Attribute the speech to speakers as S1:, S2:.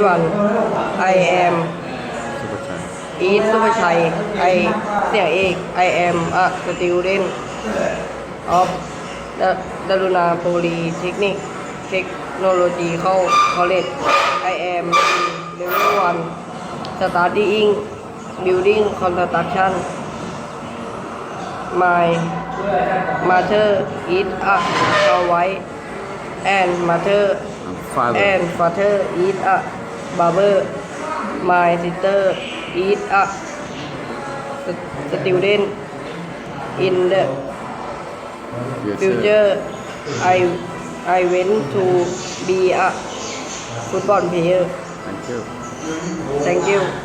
S1: everyone I am
S2: สุภาชัย
S1: is สุภชัย I เสียงเอก I am a student of Daruna Polytechnic Technological College I am in level 1 studying building construction My mother is a housewife and
S2: father
S1: father is a barber. My sister is a student in the future. I want to be a football player.
S2: thank you
S1: Thank you.